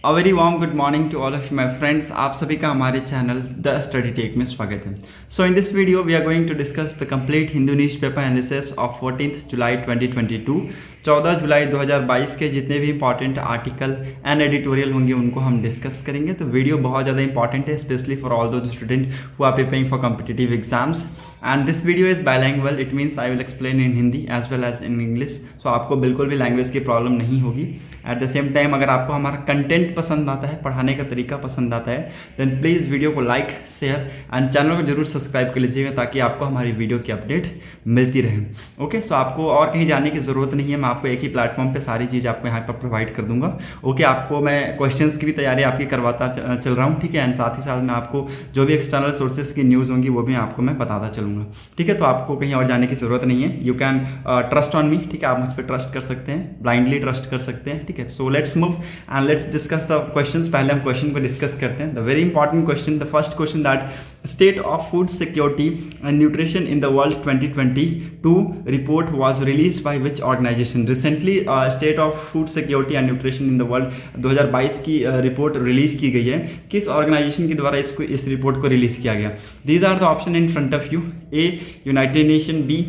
A very warm good morning to all of my friends. आप सभी का हमारे चैनल द स्टडी टेक में स्वागत है। So in this video we are going to discuss the complete Hindu newspaper analysis of 14 जुलाई 2022। 14 जुलाई 2022 के जितने भी इंपॉर्टेंट आर्टिकल एंड एडिटोरियल होंगे उनको हम डिस्कस करेंगे। तो वीडियो बहुत ज़्यादा इंपॉर्टेंट है, specially for all those student who are preparing for competitive exams. And this video is bilanguage, it means I will explain in Hindi as well as in English. So आपको बिल्कुल भी language की problem नहीं होगी। At the same time अगर आपको हमारा content पसंद आता है, पढ़ाने का तरीका पसंद आता है, देन प्लीज़ वीडियो को लाइक, शेयर एंड चैनल को जरूर सब्सक्राइब कर लीजिएगा ताकि आपको हमारी वीडियो की अपडेट मिलती रहे। ओके, सो आपको और कहीं जाने की ज़रूरत नहीं है, मैं आपको एक ही प्लेटफॉर्म पे सारी चीज़ आपको यहाँ पर प्रोवाइड कर दूंगा। ओके, आपको मैं क्वेश्चंस की भी तैयारी आपकी करवाता चल रहा हूँ, ठीक है। एंड साथ ही साथ मैं आपको जो भी एक्सटर्नल सोर्सेज की न्यूज़ होंगी वो भी आपको मैं बताता चलूँगा, ठीक है। तो आपको कहीं और जाने की ज़रूरत नहीं है। You can trust on me, ठीक है। आप मुझ पर ट्रस्ट कर सकते हैं, ब्लाइंडली ट्रस्ट कर सकते हैं, ठीक है। So let's move and let's discuss the questions. पहले हम क्वेश्चन को डिस्कस करते हैं। The very important question, the first question that state of food security and nutrition in the world 2022 report was released by which organization. Recently state of food security and nutrition in the world 2022 की report release की गई है। किस organisation के द्वारा इस report को release किया गया? These are the option in front of you. A United Nation, B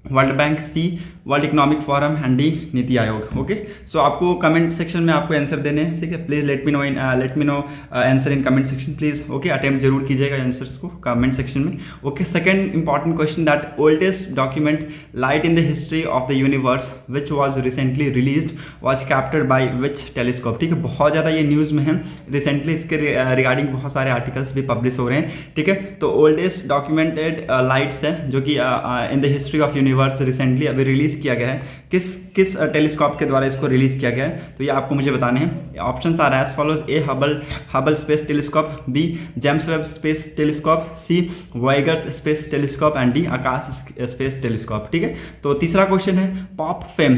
World Bank, C World Economic Forum and D Niti Aayog. Okay, सो आपको कमेंट सेक्शन में आपको आंसर देने हैं, ठीक है। Please let me know answer in comment section please. Okay, attempt जरूर कीजिएगा answers को कमेंट सेक्शन में। Okay, second important question, that oldest document light in the history of the universe which was recently released was captured by which telescope. ठीक है, बहुत ज़्यादा ये news में है रिसेंटली, इसके रिगार्डिंग बहुत सारे आर्टिकल्स भी पब्लिश हो रहे हैं, ठीक है। तो ओल्डेस्ट डॉक्यूमेंटेड लाइट्स है जो कि इन the history of universe recently अभी रिलीज किया गया है। किस टेलीस्कोप के द्वारा इसको रिलीज किया गया है, तो ये आपको मुझे बताने हैं। Options are as follows. A Hubble space telescope, B James Webb space telescope, C Voyager space telescope and D Akash space telescope, ठीक है। तो तीसरा क्वेश्चन है pop fame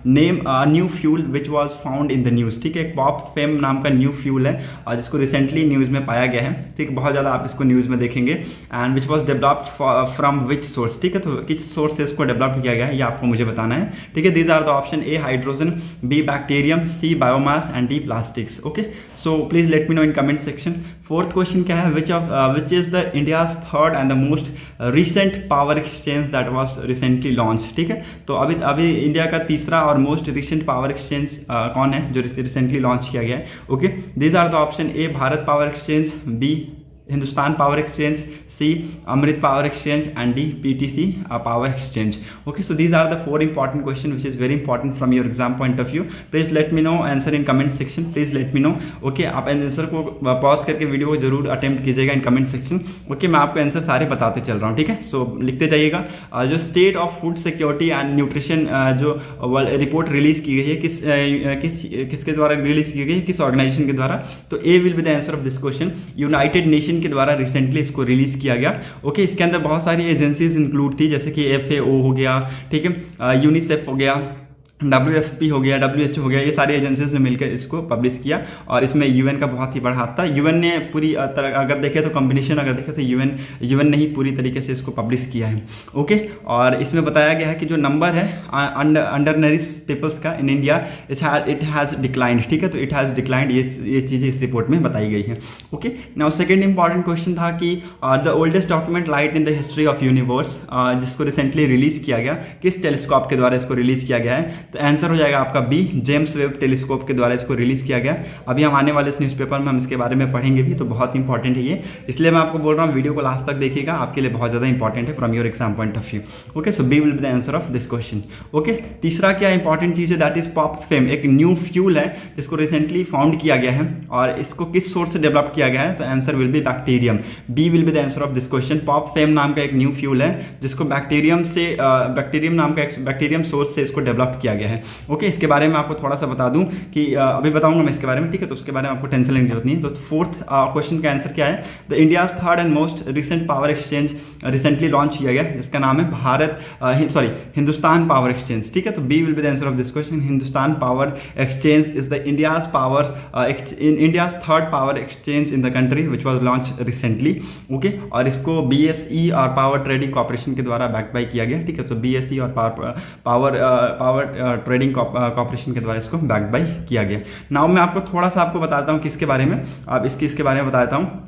name new fuel which was found in the news. ठीक है, pop fame नाम का new fuel है और जिसको रिसेंटली न्यूज़ में पाया गया है, ठीक है। बहुत ज़्यादा आप इसको न्यूज़ में देखेंगे। And which was developed from which source, ठीक है। तो किस सोर्स से इसको डेवलप किया गया है ये आपको मुझे बताना है, ठीक है। These are the option. A hydrogen, B bacterium, C biomass and D plastics. Okay, so please let me know in comment section. Fourth question क्या है? Which is the India's third and the most recent power exchange that was recently launch. ठीक है, तो अभी India का तीसरा और most recent power exchange कौन है जो रिसेंटली लॉन्च किया गया है? Okay, these are the option. A Bharat power exchange, B Hindustan power exchange, C Amrit power exchange and D PTC power exchange. Okay, so these are the four important question which is very important from your exam point of view. Please let me know answer in comment section, please let me know. Okay, आप answer को pause करके video को जरूर attempt कीजिएगा इन comment section. Okay, मैं आपको answer सारे बताते चल रहा हूँ, ठीक है। सो लिखते जाइएगा। जो state of food security and nutrition जो रिपोर्ट रिलीज की गई है किसके द्वारा रिलीज की गई है, किस ऑर्गेनाइजेशन के द्वारा? तो A will be the answer of this question. United Nation के द्वारा रिसेंटली इसको रिलीज किया गया। ओके, इसके अंदर बहुत सारी एजेंसीज इंक्लूड थी, जैसे कि FAO हो गया, ठीक है, यूनिसेफ हो गया, WFP हो गया, WHO हो गया, ये सारी एजेंसीज ने मिलकर इसको पब्लिश किया। और इसमें UN का बहुत ही बड़ा हाथ था। UN ने पूरी तरह अगर देखें तो कॉम्बिनेशन अगर देखें तो UN ने ही पूरी तरीके से इसको पब्लिश किया है। ओके, और इसमें बताया गया है कि जो नंबर है अंडर नरिश पीपल्स का in India it has declined, ठीक है। तो इट हैज़ डिक्लाइंड, ये चीज़ें इस रिपोर्ट में बताई गई हैं। Okay, now second important question था कि the oldest document light in the history of universe जिसको रिसेंटली रिलीज किया गया, किस टेलीस्कोप के द्वारा इसको रिलीज किया गया है? तो आंसर हो जाएगा आपका बी, जेम्स वेब टेलीस्कोप के द्वारा इसको रिलीज किया गया। अभी हम आने वाले इस न्यूज़पेपर में हम इसके बारे में पढ़ेंगे भी, तो बहुत इंपॉर्टेंट है ये, इसलिए मैं आपको बोल रहा हूँ वीडियो को लास्ट तक देखिएगा, आपके लिए बहुत ज़्यादा इंपॉर्टेंट है from your exam point of view. Okay, so B will be the answer of this question. Okay, तीसरा क्या इंपॉर्टेंट चीज़ है? दैट इज पॉप फेम, एक न्यू फ्यूल है जिसको रिसेंटली फाउंड किया गया है और इसको किस सोर्स से डेवलप किया गया है? तो answer will be bacterium. B will be the answer of this question. Pop fame नाम का एक न्यू फ्यूल है जिसको बैक्टीरियम सोर्स से इसको डेवलप किया गया है। ओके, इसके बारे में आपको थोड़ा सा बता दूं कि अभी बताऊंगा मैं इसके बारे में, ठीक है। तो उसके बारे में आपको टेंशन लेने की जरूरत नहीं है। तो फोर्थ क्वेश्चन का आंसर क्या है? The India's third and most recent power exchange recently launch किया गया जिसका नाम है हिंदुस्तान पावर एक्सचेंज, ठीक है। तो B will be the answer of this question. Hindustan power exchange is the India's third power exchange in the country which was launch recently. Okay, और इसको BSE और पावर ट्रेडिंग कॉर्पोरेशन के द्वारा बैक बाय किया गया, ठीक है। तो BSE और पावर ट्रेडिंग कॉर्पोरेशन के द्वारा इसको बैक्ड बाय किया गया। नाउ मैं आपको थोड़ा सा आपको बताता हूँ किसके बारे में, अब इसके बारे में बताता हूँ,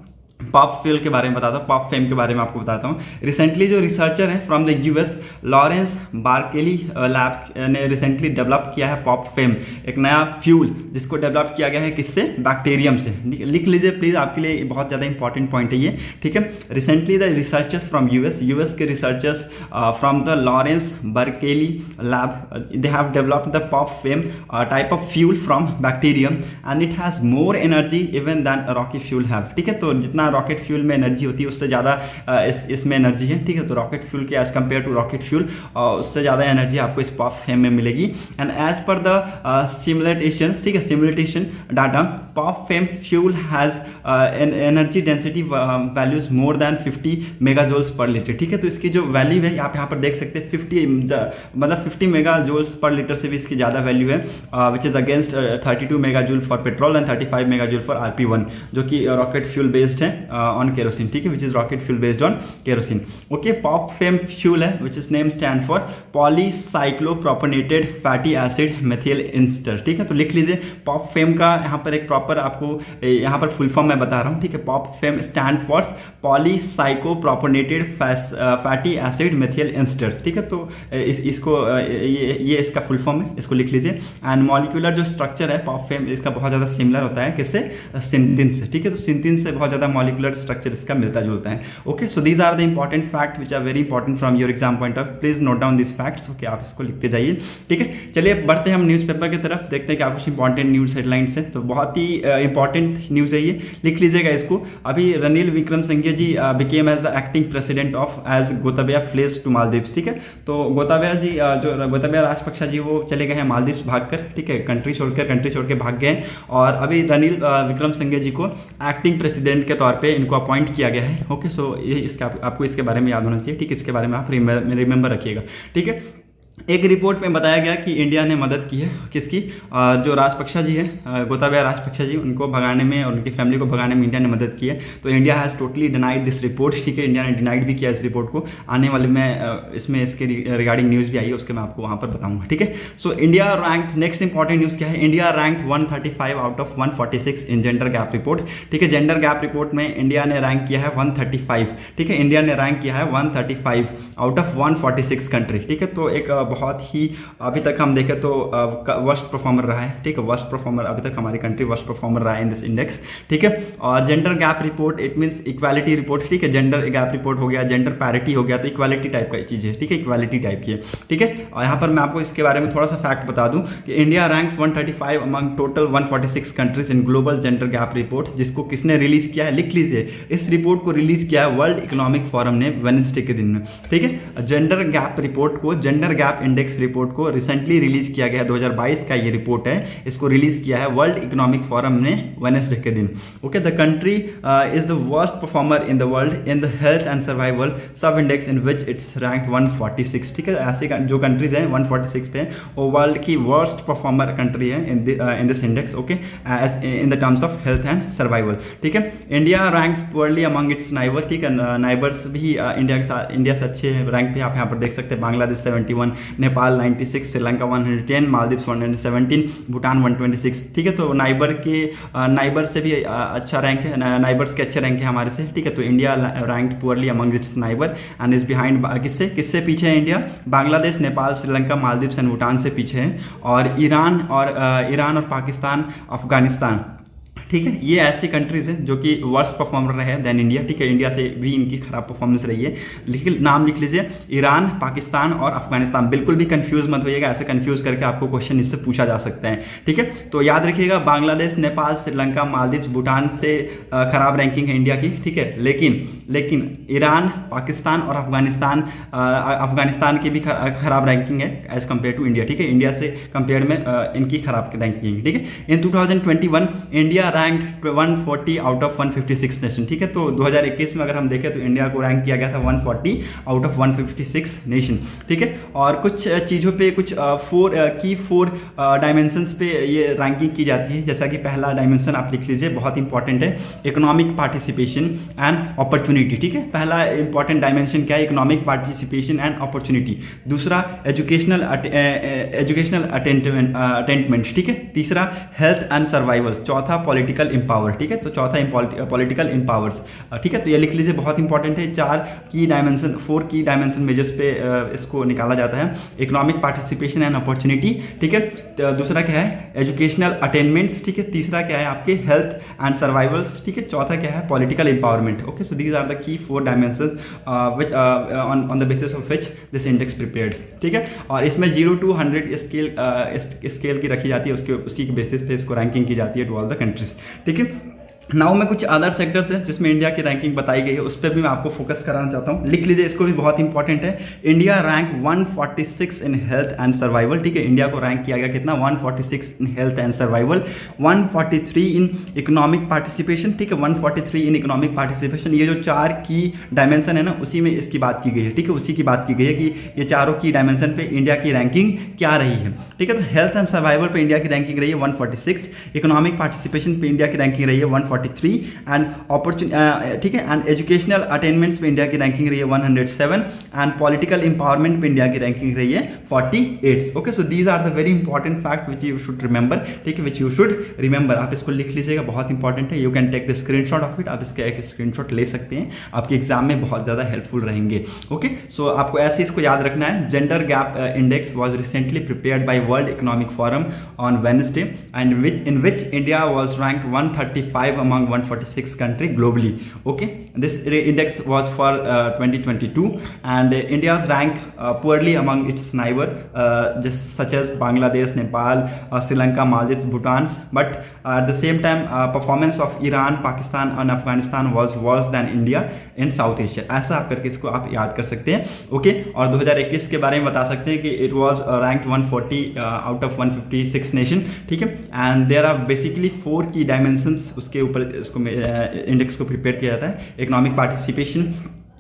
पॉप फ्यूल के बारे में बताता हूँ, पॉप फेम के बारे में आपको बताता हूँ। रिसेंटली जो रिसर्चर हैं from the US Lawrence Berkeley lab ने रिसेंटली डेवलप किया है पॉप फेम, एक नया फ्यूल जिसको डेवलप किया गया है किससे, बैक्टीरियम से। लिख लीजिए प्लीज, आपके लिए बहुत ज़्यादा इंपॉर्टेंट पॉइंट है ये, ठीक है। Recently the researchers from US के researchers from the Lawrence Berkeley lab, they have developed the pop fame type of fuel from bacterium and it has more energy even than rocket fuel have, ठीक है। तो जितना rocket fuel में energy होती है उससे ज़्यादा इसमें एनर्जी है, ठीक है। तो रॉकेट फ्यूल के as compare to rocket fuel उससे ज़्यादा एनर्जी आपको इस पॉप फेम में मिलेगी। And as per the simulation, ठीक है, simulation data, pop fame fuel has energy density values more than 50 megajoules per litre, ठीक है। तो इसकी जो वैल्यू है आप यहाँ पर देख सकते हैं 50 मेगाजोल्स पर लीटर से भी इसकी ज़्यादा वैल्यू है, which is against 32 megajoule for petrol and 35 megajoule for RP1, जो कि रॉकेट फ्यूल बेस्ड है on kerosene, ठीक है, which is rocket fuel based on kerosene. Okay, pop fem fuel है which is name stand for polycyclopropionated fatty acid methyl ester, ठीक है। तो लिख लीजिए pop fem का यहाँ पर एक प्रॉपर आपको यहाँ पर फुल फॉर्म मैं बता रहा हूँ, ठीक है। pop fem stand for polycyclopropionated fatty acid methyl ester, ठीक है। तो इसको ये इसका फुल फॉर्म है, इसको लिख लीजिए। एंड मॉलिक्यूलर जो स्ट्रक्चर है पॉप फेम इसका बहुत ज़्यादा सिमिलर होता है किससे, सिंथिन से, ठीक है। तो सिंथिन से बहुत ज़्यादा मॉलिक्यूलर स्ट्रक्चर इसका मिलता जुलता है। Okay, so these are the important fact which are very important from your exam point of, please note down this facts. Okay, आप इसको लिखते जाइए, ठीक है। चलिए बढ़ते हैं हम न्यूज़पेपर की तरफ, देखते हैं क्या कुछ इंपॉर्टेंट न्यूज़ हेडलाइंस है। तो बहुत ही इंपॉर्टेंट न्यूज़ है ये, लिख लीजिएगा इसको। अभी Ranil Wickremesinghe ji became as the acting president of as Gotabaya flees to Maldives, ठीक है। तो गोताबया जी जो गोताबया राजपक्षा जी वो चले गए हैं मालदीव्स भागकर, ठीक है, कंट्री छोड़ के भाग गए। और अभी रनिल विक्रमसिंघे जी को एक्टिंग प्रेसिडेंट के तौर पे इनको अपॉइंट किया गया है। ओके, सो ये इसका आपको इसके बारे में याद होना चाहिए, ठीक है। इसके बारे में आप रिमेंबर रखिएगा, ठीक है। एक रिपोर्ट में बताया गया कि इंडिया ने मदद की है किसकी, जो राजपक्षा जी है, गोताबया राजपक्षा जी, उनको भगाने में और उनकी फैमिली को भगाने में इंडिया ने मदद की है। तो India has totally denied this report, ठीक है। इंडिया ने डिनाइड भी किया इस रिपोर्ट को। आने वाले में इसमें इसके रिगार्डिंग न्यूज़ भी आई है, उसके मैं आपको वहाँ पर बताऊँगा, ठीक है। So India rank, next important news क्या है, India rank 135 out of 146 in gender gap report, ठीक है। जेंडर गैप रिपोर्ट में इंडिया ने रैंक किया है 135, ठीक है। इंडिया ने रैंक किया है 135 आउट ऑफ 146 कंट्री, ठीक है। तो एक बहुत ही अभी तक हम देखें तो वर्स्ट परफॉर्मर रहा है, ठीक है। वर्स्ट परफॉर्मर अभी तक हमारी कंट्री वर्स्ट परफॉर्मर रहा है इन दिस इंडेक्स, ठीक है। और gender gap report it means equality report, ठीक है। जेंडर गैप रिपोर्ट हो गया, जेंडर पैरिटी हो गया, तो इक्वालिटी टाइप का चीज़ है, ठीक है, इक्वालिटी टाइप की है, ठीक है। और यहाँ पर मैं आपको इसके बारे में थोड़ा सा फैक्ट बता दूं कि India ranks 135 among total 146 countries in global gender gap report, जिसको किसने रिलीज किया है, लिख लीजिए। इस रिपोर्ट को रिलीज किया है वर्ल्ड इकोनॉमिक फोरम ने वेडनेसडे के दिन में, ठीक है। जेंडर गैप रिपोर्ट को, जेंडर गैप इंडेक्स रिपोर्ट को रिसेंटली रिलीज किया गया है, 2022 का ये रिपोर्ट है, इसको रिलीज किया है वर्ल्ड इकोनॉमिक फोरम ने वेडनेसडे के दिन। Okay, the country is the worst performer in the world in the health and survival sub index in which it's rank 146, ठीक है। ऐसे जो कंट्रीज हैं 146 पे वो वर्ल्ड की वर्स्ट परफॉर्मर कंट्री है in this index, okay, in the terms of health and survival, ठीक है। India ranks poorly among it's neighbour, ठीक है। नाइबर्स भी इंडिया से अच्छे रैंक पे आप यहाँ पर देख सकते हैं। बांग्लादेश 71, नेपाल 96, श्रीलंका 110, मालदीव्स 117, भूटान 126, ठीक है। तो नाइबर से भी अच्छा रैंक है, नाइबर्स के अच्छे रैंक है हमारे से, ठीक है। तो India ranked poorly among it's neighbour and is behind, किससे पीछे है इंडिया, बांग्लादेश, नेपाल, श्रीलंका, मालदीव्स एंड भूटान से पीछे है। और ईरान और पाकिस्तान, अफगानिस्तान, ठीक है, ये ऐसी कंट्रीज हैं जो कि वर्स्ट परफॉर्मर रहे देन इंडिया, ठीक है। इंडिया से भी इनकी खराब परफॉर्मेंस रही है। नाम लिख लीजिए, ईरान, पाकिस्तान और अफगानिस्तान। बिल्कुल भी कंफ्यूज मत होइएगा, ऐसे कंफ्यूज करके आपको क्वेश्चन इससे पूछा जा सकता है, ठीक है। तो याद रखिएगा, बांग्लादेश, नेपाल, श्रीलंका, मालदीव्स, भूटान से खराब रैंकिंग है इंडिया की, ठीक है। लेकिन ईरान, पाकिस्तान और अफगानिस्तान की भी खराब रैंकिंग है एज कम्पेयर टू इंडिया, ठीक है। इंडिया से कंपेयर में इनकी खराब रैंकिंग, ठीक है। इन 2021 India ranked 140 out of 156 nation, ठीक है। तो 2021 में अगर हम देखें तो इंडिया को रैंक किया गया था 140 आउट ऑफ 156 नेशन, ठीक है। और कुछ चीज़ों पे कुछ फोर डायमेंशंस पे ये रैंकिंग की जाती है, जैसा कि पहला डायमेंशन आप लिख लीजिए, बहुत इंपॉर्टेंट है, इकोनॉमिक पार्टिसिपेशन एंड अपॉर्चुनिटी, ठीक है। पहला इंपॉर्टेंट डायमेंशन क्या है, इकोनॉमिक पार्टिसिपेशन एंड अपॉर्चुनिटी। दूसरा एजुकेशनल अटेंटमेंट, ठीक है। तीसरा हेल्थ एंड सर्वाइवल। चौथा पॉलिटिकल एम्पावर, ठीक है। तो चौथा पॉलिटिकल एम्पावर्स, ठीक है। तो ये लिख लीजिए, बहुत इंपॉर्टेंट है। फोर की डायमेंशन मेजर्स पे इसको निकाला जाता है, इकोनॉमिक पार्टिसिपेशन एंड अपॉर्चुनिटी, ठीक है। तो दूसरा क्या है, एजुकेशनल अटेनमेंट्स, ठीक है। तीसरा क्या है आपके हेल्थ एंड सर्वाइवल्स, ठीक है। चौथा क्या है, political empowerment. Okay, so these are the key 4 dimensions which on the basis of which this index prepared, ठीक है। और इसमें 0 to 100 स्केल की रखी जाती है, उसकी बेसिस पे इसको रैंकिंग की जाती है टू ऑल द कंट्रीज, ठीक है। नाउ में कुछ अदर सेक्टर्स हैं जिसमें इंडिया की रैंकिंग बताई गई है, उस पर भी मैं आपको फोकस कराना चाहता हूँ। लिख लीजिए, इसको भी बहुत इंपॉर्टेंट है। India rank 146 in health and survival, ठीक है। इंडिया को रैंक किया गया कितना, 146 in health and survival, 143 in economic participation, ठीक है। 143 इन इकोनॉमिक पार्टिसिपेशन। ये जो 4 की डायमेंशन है ना, उसी में इसकी बात की गई है, ठीक है। उसी की बात की गई है कि ये चारों की डायमेंशन पे इंडिया की रैंकिंग क्या रही है, ठीक है। तो हेल्थ एंड सर्वाइवल पे इंडिया की रैंकिंग रही है 146, इकोनॉमिक पार्टिसिपेशन पे इंडिया की रैंकिंग रही है 143 एंड ठीक है। एंड एजुकेशनल अटेनमेंट्स पे इंडिया की रैंकिंग रही है 107 एंड पॉलिटिकल एम्पावरमेंट पे इंडिया की रैंकिंग रही है 48। Okay, so these are the very important fact which you should remember, ठीक है, विच यू शुड रिमेंबर। आप इसको लिख लीजिएगा, बहुत इंपॉर्टेंट है। You can take the screenshot of it, आप इसका एक स्क्रीनशॉट ले सकते हैं, आपके एग्जाम में बहुत ज़्यादा हेल्पफुल रहेंगे। ओके, सो आपको ऐसे इसको याद रखना है। Gender gap index was recently prepared by world Economic forum on Wednesday and in which India was ranked 135 among 146 country globally. Okay, this index was for 2022 and India's rank poorly among its neighbor just such as Bangladesh, Nepal, Sri Lanka, Maldives, Bhutan, but at the same time performance of Iran, Pakistan and Afghanistan was worse than India in South Asia. ऐसा आप करके इसको आप याद कर सकते हैं। Okay, और 2021 के बारे में बता सकते हैं कि it was ranked 140 out of 156 nation, ठीक है। एंड देयर आर बेसिकली 4 की डायमेंशंस उसके ऊपर इसको इंडेक्स को प्रिपेयर किया जाता है, economic participation,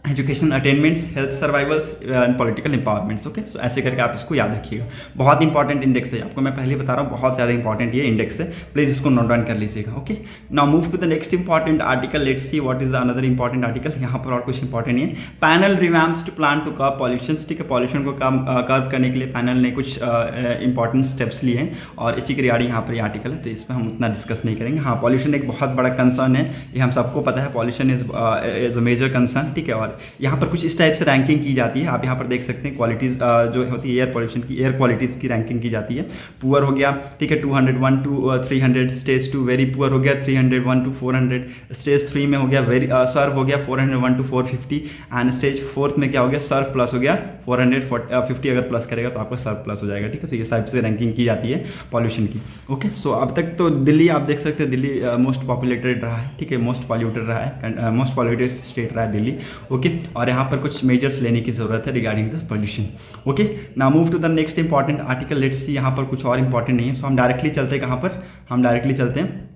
educational attainments, health survivals and political empowerments. Okay, so ऐसे करके आप इसको याद रखिएगा, बहुत इंपॉर्टेंट इंडेक्स है, आपको मैं पहले बता रहा हूँ, बहुत ज़्यादा इंपॉर्टेंट ये इंडेक्स है, प्लीज़ इसको नोट डाउन कर लीजिएगा। Okay, now move to the next important article, let's see what is the another important article. यहाँ पर और कुछ इंपॉर्टेंट नहीं है। Panel revamps to plan to curb pollution, ठीक है। पॉल्यूशन को कर्ब करने के लिए पैनल ने कुछ इंपॉर्टेंट स्टेप्स लिए हैं और इसी के रिगार्डिंग यहाँ पर ये आर्टिकल है, तो इस पर हम उतना डिस्कस नहीं करेंगे। हाँ, पॉल्यूशन एक बहुत बड़ा कंसर्न है, ये हम सबको पता है, pollution is a major concern, ठीक है। और यहाँ पर कुछ इस टाइप से रैंकिंग की जाती है, आप यहाँ पर देख सकते हैं। क्वालिटीज़ जो होती है एयर पॉल्यूशन की, एयर क्वालिटीज़ की रैंकिंग की जाती है। पुअर हो गया, ठीक है, 201 to 300, स्टेज 2 वेरी पुअर हो गया 301 to 400, स्टेज 3 में हो गया वेरी सर्व हो गया 401 to 450 एंड स्टेज 4 में क्या हो गया, सर्व प्लस हो गया 450, अगर प्लस करेगा तो आपका सर्व प्लस हो जाएगा, ठीक है। तो ये टाइप से रैंकिंग की जाती है पॉल्यूशन की। ओके, सो अब तक तो दिल्ली आप देख सकते हैं, दिल्ली मोस्ट पॉपुलेटेड रहा है, ठीक है, मोस्ट पॉल्यूटेड रहा है, मोस्ट पॉल्यूटेड स्टेट रहा है दिल्ली। ओके, और यहाँ पर कुछ मेजर्स लेने की जरूरत है regarding the pollution. Okay, now move to the next important article, let's see. यहाँ पर कुछ और इंपॉर्टेंट नहीं है, सो हम डायरेक्टली चलते हैं, कहाँ पर हम डायरेक्टली चलते हैं।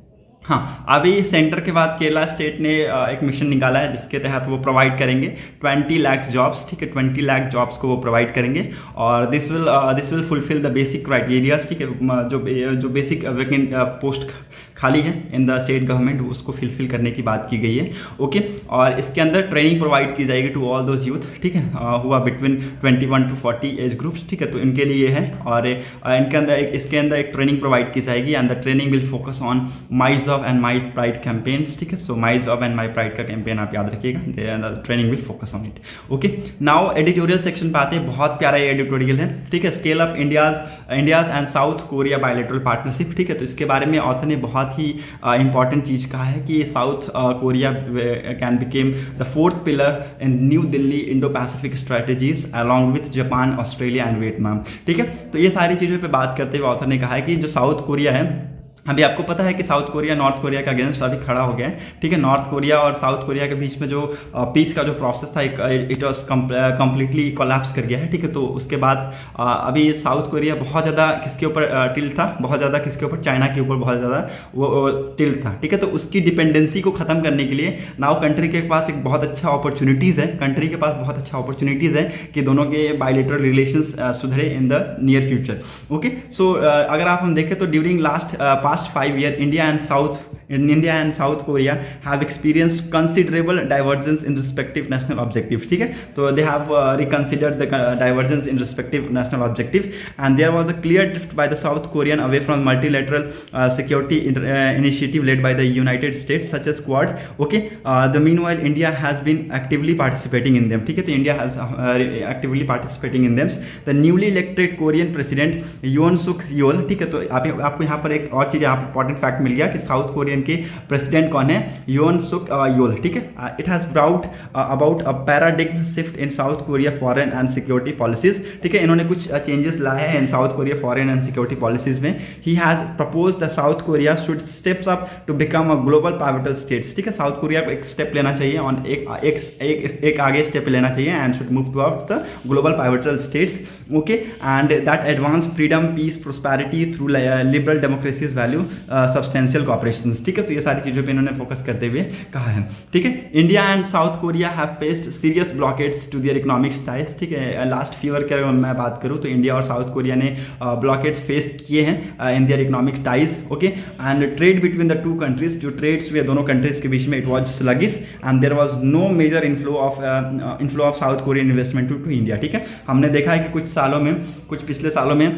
हाँ, अभी सेंटर के बाद केरला स्टेट ने एक मिशन निकाला है जिसके तहत वो प्रोवाइड करेंगे 20 लाख जॉब्स, ठीक है, 20 लाख जॉब्स को वो प्रोवाइड करेंगे और this will fulfil the basic criterias, ठीक है। जो बेसिक वैकेंट पोस्ट खाली है इन द स्टेट गवर्नमेंट, उसको फिलफिल करने की बात की गई है। ओके, और इसके अंदर ट्रेनिंग प्रोवाइड की जाएगी टू ऑल दोज यूथ, ठीक है, हुआ बिटवीन 21 to 40 एज ग्रुप्स, ठीक है। तो इनके लिए है और इसके अंदर एक ट्रेनिंग प्रोवाइड की जाएगी and the training will focus on my job and my pride campaigns, ठीक है। So my job and my pride का कैंपेन आप याद रखिएगा, training will focus on it. Okay, now editorial section पे आते हैं, बहुत प्यारा ये एडिटोरियल है, ठीक है। Scale up India's and South Korea bilateral partnership, ठीक है। तो इसके बारे में ऑथर ने बहुत ही इंपॉर्टेंट चीज़ कहा है कि south Korea can became the 4th pillar in new Delhi Indo Pacific strategies along with Japan, Australia and Vietnam, ठीक है। तो ये सारी चीज़ों पे बात करते हुए ऑथर ने कहा है कि जो साउथ कोरिया है अभी आपको पता है कि साउथ कोरिया नॉर्थ कोरिया के अगेंस्ट अभी खड़ा हो गया है, ठीक है। नॉर्थ कोरिया और साउथ कोरिया के बीच में जो पीस का जो प्रोसेस था इट वॉज कम्प्लीटली कोलैप्स कर गया है, ठीक है। तो उसके बाद अभी साउथ कोरिया बहुत ज़्यादा किसके ऊपर टिल्ट था, बहुत ज़्यादा किसके ऊपर, चाइना के ऊपर बहुत ज़्यादा वो टिल्ट था, ठीक है। तो उसकी डिपेंडेंसी को ख़त्म करने के लिए नाउ कंट्री के पास एक बहुत अच्छा अपॉर्चुनिटीज़ है, कंट्री के पास बहुत अच्छा अपॉर्चुनिटीज़ है कि दोनों के बायलैटरल रिलेशंस सुधरे in the near future. Okay, so अगर आप हम देखें तो during last past 5 years, India and South Korea have experienced considerable divergence in respective national objectives, ठीक है। तो they have reconsidered the divergence in respective national objective, and there was a clear drift by the South Korean away from multilateral security initiative led by the United States such as Quad. Okay, the meanwhile India has been actively participating in them, ठीक है। तो India has actively participating in them. The newly elected Korean president Yoon Suk Yeol, ठीक है। तो आपको यहाँ पर एक और चीज़ यहाँ पर इंपॉर्टेंट फैक्ट मिल गया कि साउथ कोरियन के प्रेसिडेंट कौन है, योन सुक योल, ठीक है। It has brought about a paradigm shift in South Korea foreign and security policies, ठीक है। इन्होंने कुछ चेंजेस लाए हैं इन South Korea foreign and security policies में। He has propose the South Korea should steps up to become a global pivotal states, ठीक है। साउथ कोरिया को एक स्टेप लेना चाहिए ऑन एक आगे स्टेप लेना चाहिए and should move towards the global pivotal states. Okay, and that advance freedom peace prosperity through liberal democracies value substantial cooperation, ठीक है। तो ये सारी चीज़ों पे इन्होंने फोकस करते हुए कहा है, ठीक है। India and South Korea have faced serious blockades to their economic ties, ठीक है। लास्ट फ्यू ईयर की अगर मैं बात करूँ तो इंडिया और साउथ कोरिया ने ब्लॉकेट्स फेस किए हैं in their economic ties. Okay, and trade between the two countries, जो ट्रेड्स हुए दोनों कंट्रीज के बीच में, it was sluggish and there was no major inflow of South Korean investment to India, ठीक है। हमने देखा है कि कुछ पिछले सालों में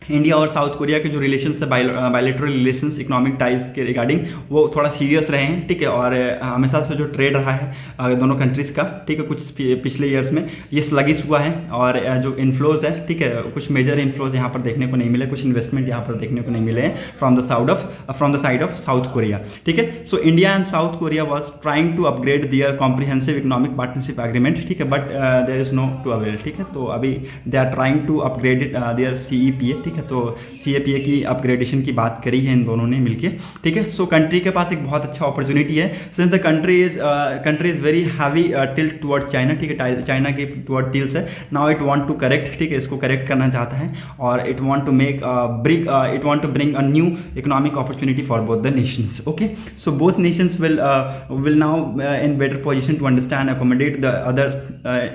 इंडिया और साउथ कोरिया के जो रिलेशंस है, बायलैटरल रिलेशंस, इकोनॉमिक टाइज के रिगार्डिंग, वो थोड़ा सीरियस रहे हैं, ठीक है। और हमेशा से जो ट्रेड रहा है दोनों कंट्रीज़ का, ठीक है, कुछ पिछले ईयर्स में ये स्लगिश हुआ है। और जो इन्फ्लोज है, ठीक है, कुछ मेजर इन्फ्लोज यहाँ पर देखने को नहीं मिले, कुछ इन्वेस्टमेंट यहाँ पर देखने को नहीं मिले हैं from the side of South Korea, ठीक है। So India and South Korea was trying to upgrade their comprehensive economic partnership agreement, ठीक है, but there is no to avail, ठीक है। तो अभी they are trying to upgrade their CEPA, ठीक है। तो CAPA की अपग्रेडेशन की बात करी है इन दोनों ने मिलके, ठीक है। सो कंट्री के पास एक बहुत अच्छा अपॉर्चुनिटी है, since the country is very heavy tilt toward China, ठीक है। चाइना के टुवर्ड टिल्स है। Now it want to correct, ठीक है, इसको करेक्ट करना चाहता है और it want to bring a new economic opportunity for both the nations. Okay, so both nations will now in better position to understand accommodate the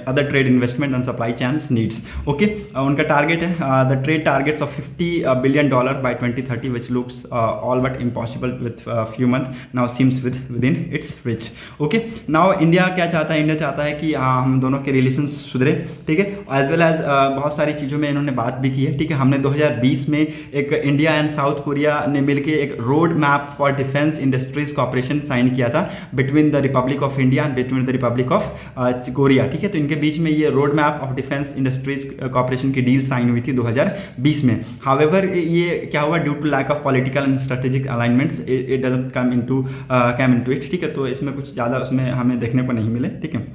other trade investment and supply chains needs. Okay, उनका target है the trade targets of $50 billion by 2030, which looks all but impossible with few months now seems within its reach. Okay, now India क्या चाहता है, India चाहता है कि हम दोनों के रिलेशन सुधरे, ठीक है। एज वेल एज बहुत सारी चीज़ों में इन्होंने बात भी की है, ठीक है। हमने 2020 में एक इंडिया एंड साउथ कोरिया ने मिलकर एक road map for defence industries cooperation sign किया था between the Republic of India and between the Republic of Korea, ठीक है। तो इनके बीच में ये road map of defence industries cooperation की डील साइन हुई थी 2020 में। हाउएवर ये क्या हुआ, due to lack of political and strategic alignments it doesn't come into it, ठीक है। तो इसमें कुछ ज़्यादा उसमें हमें देखने को नहीं मिले, ठीक है,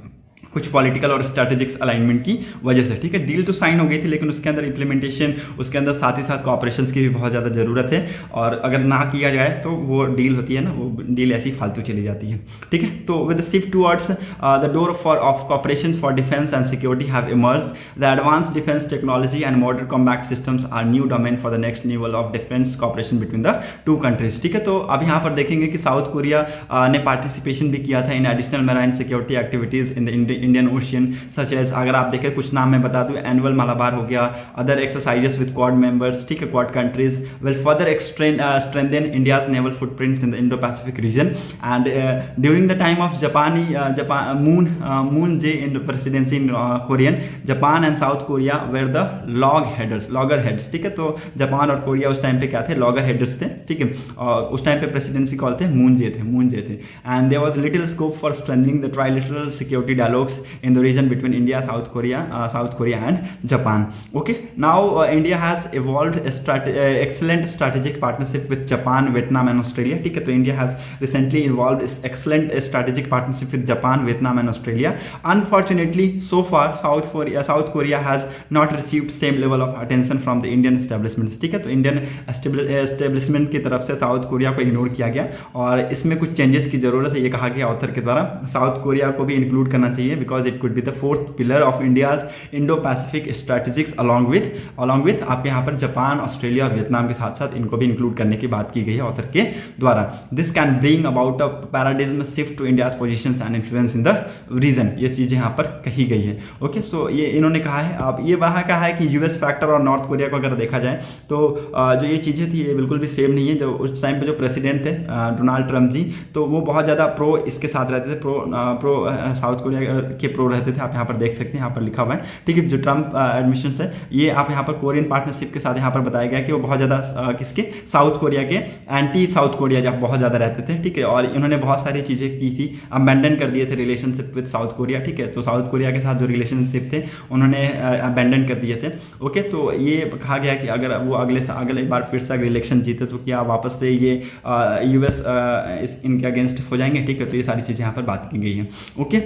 कुछ पॉलिटिकल और स्ट्रैटेजिक्स अलाइनमेंट की वजह से, ठीक है। डील तो साइन हो गई थी लेकिन उसके अंदर इम्प्लीमेंटेशन, उसके अंदर साथ ही साथ कॉपरेशंस की भी बहुत ज़्यादा ज़रूरत है, और अगर ना किया जाए तो वो डील होती है ना, वो डील ऐसी फालतू चली जाती है, ठीक है। तो with shift towards the door of cooperation for defence and security have emerged. The advance defence technology and modern combat systems are new domain for the next level of defence cooperation between the two countries, ठीक है। तो अब यहाँ पर देखेंगे कि south Korea ने participation भी किया था in additional marine security activities in the Indian Ocean, such as अगर आप देखें कुछ नाम मैं बता दूं, एनुअल मलाबार हो गया, other exercises with Quad members, ठीक है, Quad countries will further strengthen India's naval footprints in the Indo Pacific region. And during the time of Moon Jae in presidency in Korean, Japan and South Korea were the loggerheads, ठीक है। तो Japan और Korea उस time पे क्या थे, logger headers थे, ठीक है। और उस टाइम पे प्रेसिडेंसी कॉल थे मून जे थे। And there was little scope for strengthening the trilateral security dialogues dialogues in the region between India, South Korea and Japan. Okay, now India has evolved excellent strategic partnership with Japan, Vietnam and Australia. ठीक है, तो India has recently evolved excellent strategic partnership with Japan, Vietnam and Australia. Unfortunately, so far South Korea has not received same level of attention from the Indian establishment. ठीक है, तो Indian establishment की तरफ से south Korea को ignore किया गया और इसमें कुछ चेंजेस की जरूरत है, ये कहा गया ऑथर के द्वारा। साउथ कोरिया को भी इंक्लूड करना चाहिए because it could be the fourth pillar of India's Indo Pacific strategics along with आप यहाँ पर जापान, ऑस्ट्रेलिया और वियतनाम के साथ साथ इनको भी इंक्लूड करने की बात की गई है ऑथर के द्वारा। This can bring about a paradigm shift to India's positions and influence in the region, ये चीजें यहाँ पर कही गई है। ओके, सो ये इन्होंने कहा है। अब ये वहाँ कहा है कि यूएस फैक्टर और नॉर्थ कोरिया को अगर देखा जाए तो जो ये चीज़ें थी ये बिल्कुल भी सेम नहीं है। जो उस टाइम पे जो प्रेसिडेंट थे डोनाल्ड ट्रंप जी, तो वो बहुत ज़्यादा प्रो इसके साथ रहते थे, प्रो साउथ कोरिया के प्रो रहते थे। आप यहाँ पर देख सकते हैं, यहाँ पर लिखा हुआ है। ठीक है, जो ट्रंप एडमिशन है ये आप यहाँ पर कोरियन पार्टनरशिप के साथ यहाँ पर बताया गया कि वो बहुत ज़्यादा किसके साउथ कोरिया के एंटी साउथ कोरिया जब बहुत ज़्यादा रहते थे। ठीक है, और इन्होंने बहुत सारी चीज़ें की थी, अबेंडन कर दिए थे रिलेशनशिप विद साउथ कोरिया। ठीक है, तो साउथ कोरिया के साथ जो रिलेशनशिप थे उन्होंने अबेंडन कर दिए थे। ओके, तो ये कहा गया कि अगर वो अगले बार फिर से अगर इलेक्शन जीते तो क्या वापस से ये यूएस इनके अगेंस्ट हो जाएंगे। ठीक है, तो ये सारी चीज़ें यहाँ पर बात की गई है। ओके,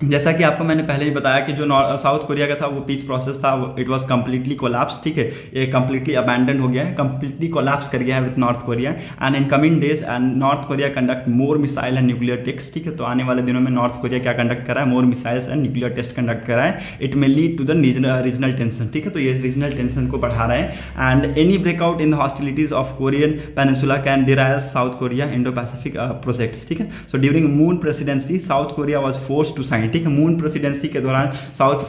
जैसा कि आपको मैंने पहले ही बताया कि जो साउथ कोरिया का था वो पीस प्रोसेस था, इट वाज कम्प्लीटली कोलैप्स। ठीक है, ये कम्प्लीटली अबैंडन हो गया है, कम्प्लीटली कोलैप्स कर गया है with North Korea. And in coming days and North Korea conduct more missile and nuclear test. ठीक है, तो आने वाले दिनों में नॉर्थ कोरिया क्या कंडक्ट करा है, more missiles and nuclear test conduct करा है। It may lead to the regional tension. ठीक है, तो ये रीजनल टेंशन को बढ़ा रहा है। And any breakout in the hostilities of Korean peninsula can derive South Korea Indo Pacific projects. ठीक है, so during Moon presidency South Korea was force to sign. ठीक है, मून प्रेसिडेंसी के दौरान साउथ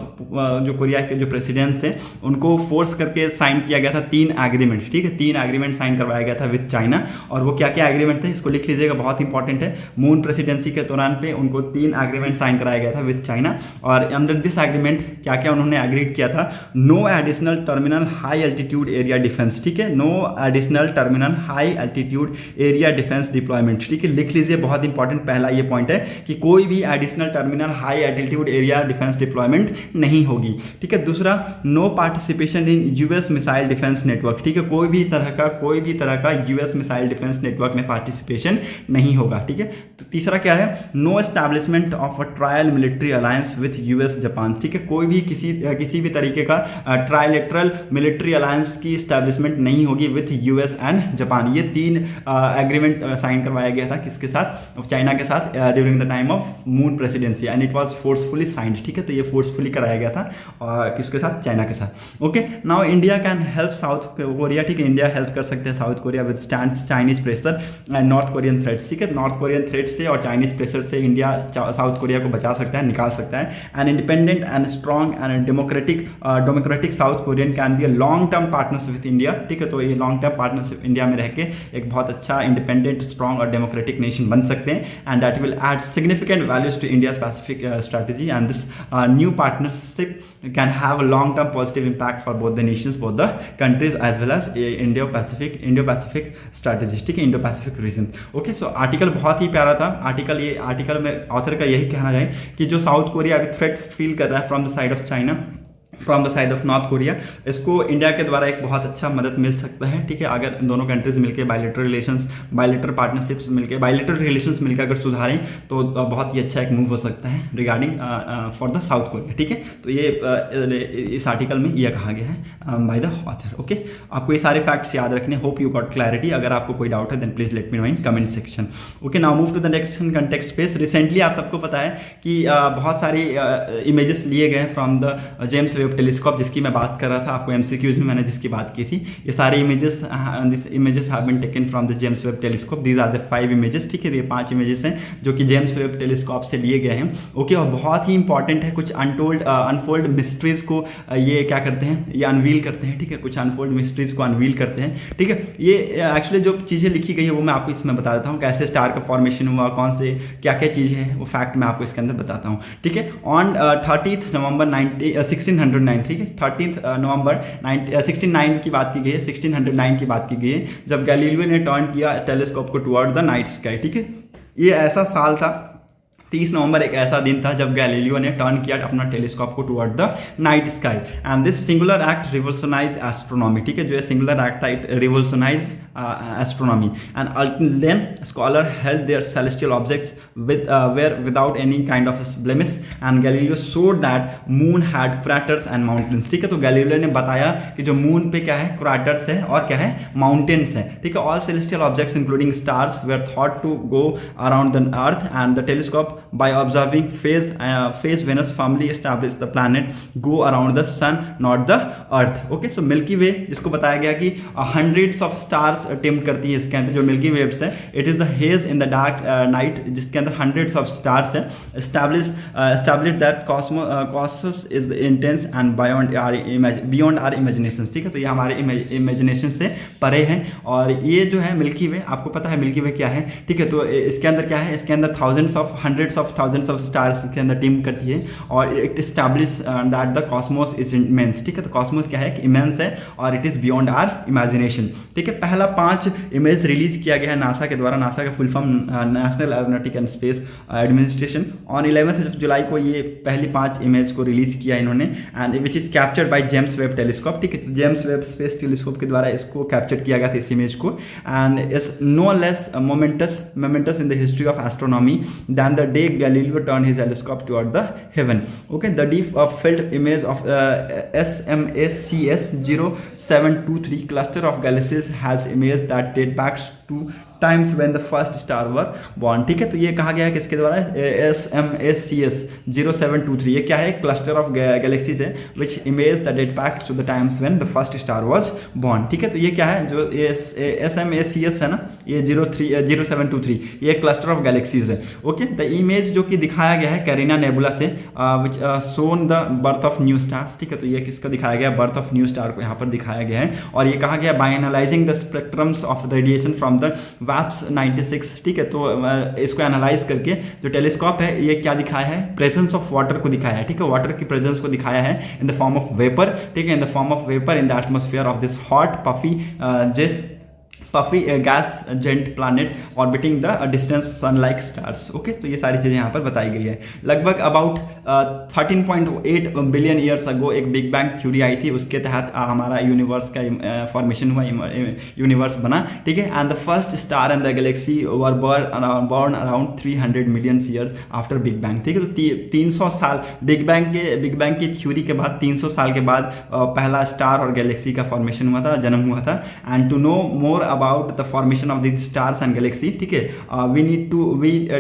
जो कोरिया के जो प्रेसिडेंट्स हैं उनको फोर्स करके साइन किया गया था 3 एग्रीमेंट। ठीक है, 3 एग्रीमेंट साइन करवाया गया था विद चाइना। और वो क्या क्या एग्रीमेंट थे इसको लिख लीजिएगा, बहुत इंपॉर्टेंट है। मून प्रेसिडेंसी के दौरान पे उनको 3 एग्रीमेंट साइन कराया गया था विद चाइना। और अंडर दिस एग्रीमेंट क्या क्या उन्होंने एग्रीड किया था, no additional terminal high altitude area defence. ठीक है, no additional terminal high altitude area defence deployment. ठीक है, लिख लीजिए, बहुत इंपॉर्टेंट पहला ये पॉइंट है कि कोई भी additional terminal high altitude area defence deployment नहीं होगी। ठीक है, दूसरा no participation in US missile defence network. ठीक है, कोई भी तरह का यूएस मिसाइल डिफेंस नेटवर्क में पार्टिसिपेशन नहीं होगा। ठीक है, तो तीसरा क्या है, no establishment of a trial military alliance with US Japan. ठीक है, कोई भी किसी भी तरीके का ट्रायलेटरल मिलिट्री अलायंस की एस्टैब्लिशमेंट नहीं होगी विथ यूएस एंड जापान। ये 3 एग्रीमेंट साइन करवाया गया था किसके साथ, चाइना के साथ during the time of moon presidency and it was forcefully signed. ठीक है, तो ये फोर्सफुली कराया गया था और किसके साथ, चाइना के साथ। Okay, now India can help south Korea. ठीक है, इंडिया हेल्प कर सकते हैं south Korea with stands Chinese pressure and north Korean threats. ठीक है, नॉर्थ कोरियन थ्रेट्स से और चाइनीज प्रेशर से इंडिया साउथ कोरिया को बचा सकता है, निकाल सकता है। And independent and strong and democratic south Korean can be a long term partnership with India. ठीक है, तो ये लॉन्ग टर्म पार्टनरशिप इंडिया में रह के एक बहुत अच्छा इंडिपेंडेंट, स्ट्रॉन्ग और डेमोक्रेटिक नेशन बन सकते हैं। And that will add significant values to India's Pacific strategy and this new partnership can have a long term positive impact for both the nations, both the countries as well as Indo-Pacific strategy। ठीक है, Indo-Pacific region। Okay, so article बहुत ही प्यारा था। Article में author का यही कहना है कि जो साउथ कोरिया अभी थ्रेट फील कर रहा है from the side of China, from the side of north Korea, इसको इंडिया के द्वारा एक बहुत अच्छा मदद मिल सकता है। ठीक है, अगर दोनों कंट्रीज मिलकर बायलेटरल पार्टनरशिप्स मिलकर, बायलेटरल रिलेशंस मिलकर अगर सुधारें तो बहुत ही अच्छा एक मूव हो सकता है regarding for the South Korea. ठीक है, तो ये इस आर्टिकल में यह कहा गया है बाय द ऑथर। ओके, आपको ये सारे फैक्ट्स याद रखने। Hope you got clarity. अगर आपको कोई डाउट है then please let me know in comment section. Okay, now move to the next context space. Recently आप सबको पता है कि बहुत सारी इमेजेस लिए गए from the James Webb telescope, जिसकी मैं बात कर रहा था आपको एमसीक्यूज में मैंने जिसकी बात की थी। ये सारे images have been taken from the James Webb telescope. These are the 5 images. ठीक है, ये 5 इमेजेस हैं जो कि जेम्स वेब टेलीस्कोप से लिए गए हैं। ओके, और बहुत ही इंपॉर्टेंट है। कुछ अनफोल्ड मिस्ट्रीज को ये क्या करते हैं, ये अनवील करते हैं। ठीक है, कुछ अनफोल्ड मिस्ट्रीज को अनवील करते हैं। ठीक है, ये एक्चुअली जो चीज़ें लिखी गई है वो मैं आपको इसमें बता देता हूँ, कैसे स्टार का फॉर्मेशन हुआ, कौन से क्या क्या चीज़ें हैं, वो फैक्ट मैं आपको इसके अंदर बताता हूँ। ठीक है, ऑन 30 नवंबर 1609, ठीक है, 30 नवंबर 1609 की बात की गई है, 1609 की बात की गई है, जब गैलीलियो ने टर्न किया टेलीस्कोप को टुवर्ड द नाइट स्काई। ठीक है, ये ऐसा साल था 30 नवंबर एक ऐसा दिन था जब गैलीलियो ने टर्न किया अपना टेलीस्कोप को toward the night sky and this singular act revolutionize astronomy. ठीक है, जो ये सिंगुलर एक्ट था it revolutionize astronomy and then scholar held their celestial objects were without any kind of blemish and Galileo showed that moon had craters and mountains. ठीक है, तो Galileo ने बताया कि जो मून पे क्या है, क्रैटर्स है और क्या है, माउंटेन्स है। ठीक है, all celestial objects including stars were thought to go around the earth and the telescope by observing phase Venus firmly established the planet go around the sun not the earth। okay, so Milky Way जिसको बताया गया कि hundreds of stars attempt करती है, इसके अंदर जो Milky Waves है it is the haze in the dark night जिसके अंदर hundreds of stars है। established that cosmos is intense and beyond our imaginations। ठीक है, तो ये हमारे imagination से परे है और ये जो है Milky Way, आपको पता है Milky Way क्या है। ठीक है, तो इसके अंदर क्या है, इसके अंदर thousands of stars के अंदर टीम करती है और it establish that the Cosmos is immense. ठीक है, तो कॉस्मोस क्या है कि इमेंस है और it is beyond our imagination. ठीक है, पहला 5 इमेज रिलीज किया गया है नासा के द्वारा। नासा का full form national aeronautic and space administration. On 11 जुलाई को ये पहली 5 इमेज को रिलीज किया इन्होंने and which is captured by James Webb telescope. ठीक है, तो जेम्स वेब स्पेस टेलीस्कोप के द्वारा इसको कैप्चर किया गया था इस इमेज को and is no less momentous in the history of astronomy than the day Galileo turned his telescope toward the heaven। Okay, the deep field image of SMACS 0723 cluster of galaxies has images that date back to times when the first star were born। ठीक है, तो ये कहा गया है किसके द्वारा, SMACS 0723 ये क्या है, क्लस्टर ऑफ गैलेक्सीज है which image the date back to the times when the first star was born. ठीक है, तो ये क्या है, जो SMACS है ना, ये 0723 ये क्लस्टर ऑफ गैलेक्सीज है। ओके, द इमेज जो कि दिखाया गया है कैरिना नेबुला से which shown the birth of new stars. ठीक है, तो ये किसका दिखाया गया, बर्थ ऑफ न्यू स्टार को यहाँ पर दिखाया गया है और ये कहा गया by analysing the spectrums of radiation from the वाप्स 96। ठीक है, तो इसको एनालाइज करके जो टेलीस्कोप है ये क्या दिखाया है, प्रेजेंस ऑफ वाटर को दिखाया है। ठीक है, वाटर की प्रेजेंस को दिखाया है in the form of vapour. ठीक है, in the form of vapour in the atmosphere of this hot puffy gas giant planet orbiting the distant sun like stars। Okay, तो ये सारी चीज़ें यहाँ पर बताई गई है। लगभग अबाउट 13.8 बिलियन ईयर्स अगो एक बिग बैंग थ्योरी आई थी, उसके तहत हमारा यूनिवर्स का फॉर्मेशन हुआ, यूनिवर्स बना। ठीक है, and the first star and the Galaxy were born around 300 million years after big bang. ठीक है, तो 300 साल बिग बैंग की थ्योरी के बाद 300 साल के बाद पहला स्टार और गैलेक्सी का फॉर्मेशन हुआ था, जन्म हुआ था। And to know more about the formation of these stars and galaxy। ठीक है, we